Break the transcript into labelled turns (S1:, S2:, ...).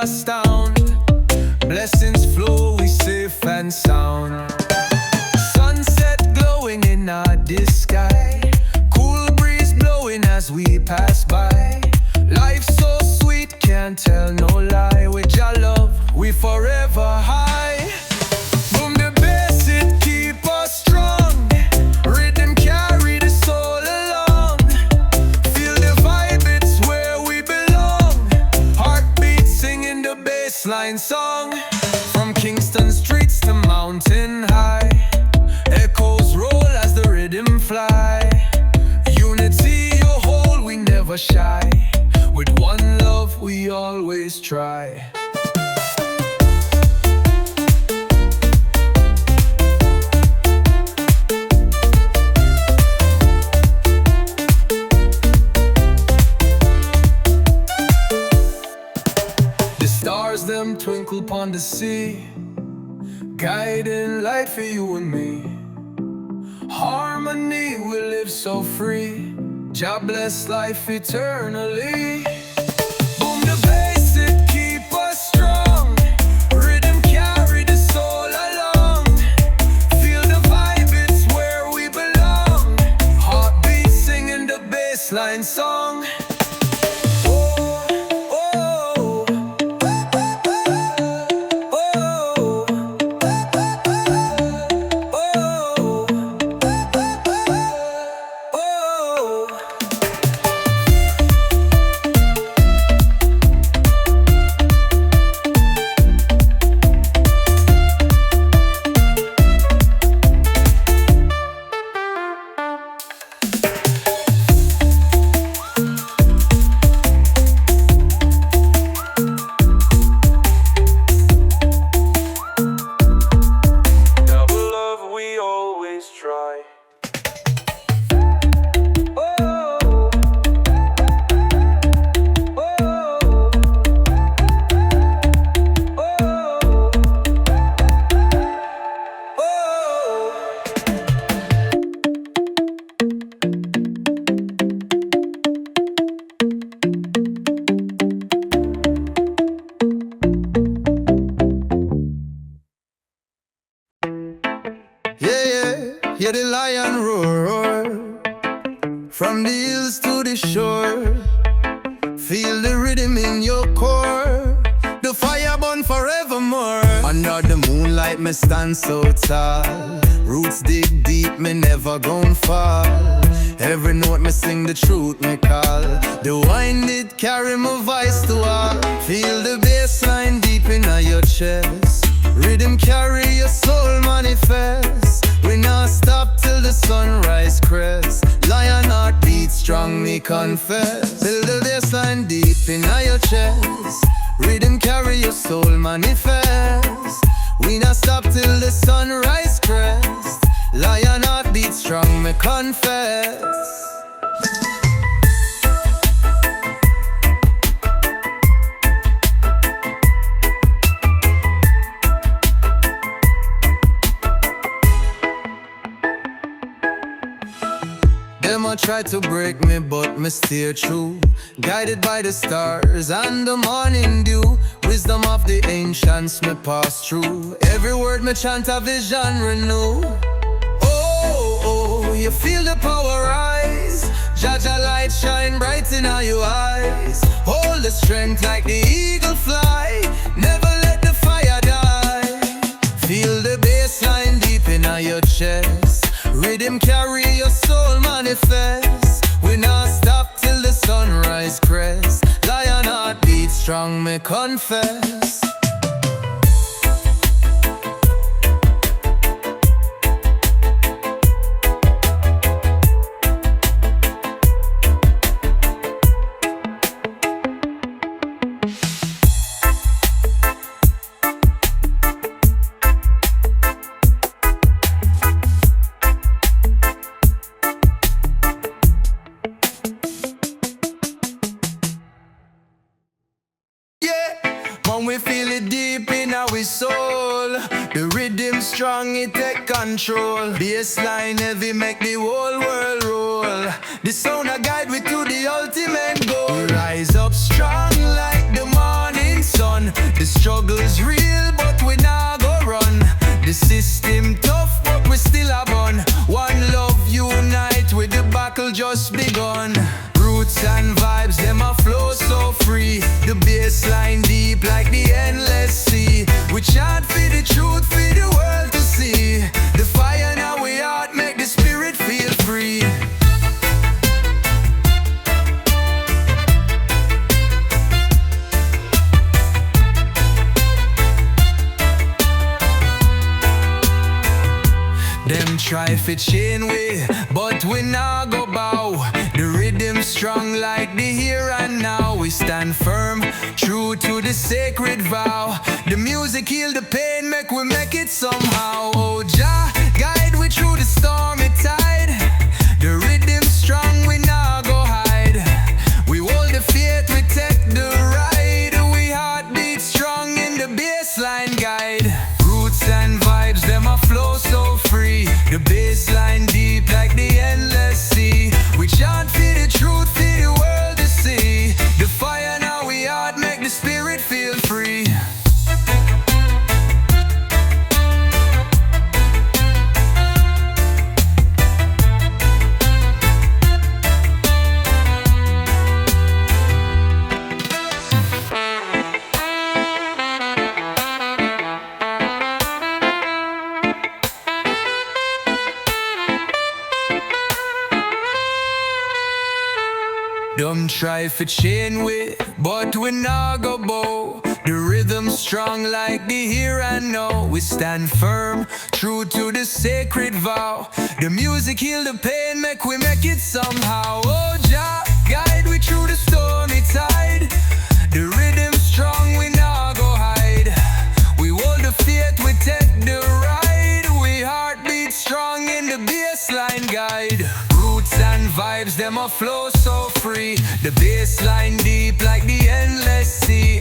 S1: astound. Blessings flow, we safe and sound. Sunset glowing in our sky. Cool breeze blowing as we pass by. Life so sweet, can't tell no lie. With your love, we forever high. Boom the bass, it keep us strong. Rhythm carry the soul along. Feel the vibe, it's where we belong. Heartbeat singing the bassline song. From Kingston streets to mountain high, echoes roll as the rhythm fly. Unity you hold, we never shy. With one love we always try. The stars them twinkle upon the sea, guiding light for you and me. Harmony, we live so free. Jah bless life eternally. Boom the bass, it keep us strong. Rhythm carry the soul along. Feel the vibe, it's where we belong. Heartbeat singing the bassline song. Hear the lion roar, from the hills to the shore. Feel the rhythm in your core, the fire burn forevermore. Under the moonlight me stand so tall, roots dig deep, me never gon' fall. Every note me sing, the truth me call. The wine it carry my voice to all. Feel the bass line deep in your chest. Rhythm carry your soul manifest. We not stop till the sunrise crest. Lion heart beat strong, me confess. Feel the bass line deep in your chest. Rhythm carry your soul manifest. We not stop till the sunrise crest. Lion heart beat strong, me confess. Them a try to break me, but me steer true. Guided by the stars and the morning dew. Wisdom of the ancients me pass through. Every word me chant a vision renew. Oh, oh, you feel the power rise. Jaja light shine bright in all your eyes. Hold the strength like the eagle fly. Never let the fire die. Feel the bass line deep in your chest. Rhythm carry your soul manifest. We not stop till the sunrise crest. Lion heart beat strong, me confess. When we feel it deep in our soul, the rhythm strong, it take control. Bassline heavy make the whole world roll. The sound a guide we to the ultimate goal. We rise up strong like the morning sun. struggle's real, but we nah go run. The system tough, but we still have on. One love unite with the battle just begun. Roots and vibes, them a flow so free. The bassline deep like the endless sea. We chant for the truth, for the world to see. The fire now we heart, make the spirit feel free. Them try fi chain we, but we nah go bow. The rhythm strong like the here and now. We stand firm, true to the sacred vow. The music heal the pain, make it somehow. Oh Jah, guide we through the stormy tide. The rhythm strong, we nah go hide. We hold the faith, we take the ride. We heartbeat strong in the bassline guide. Roots and vibes, them a flow so free. The bassline deep like the endless sea. We chant for the truth, for the world to see. The fire now we heart, make the spirit feel free. Them try for chain we, but we nah go bow. The rhythm strong like the here and now. We stand firm, true to the sacred vow. The music heal the pain, make it somehow. Oh Jah, guide we through the stormy tide. The rhythm strong, we nah go hide. We hold the faith, we take the ride. We heartbeat strong in the bassline guide. Roots and vibes, them a flow so free. The bassline deep like the endless sea.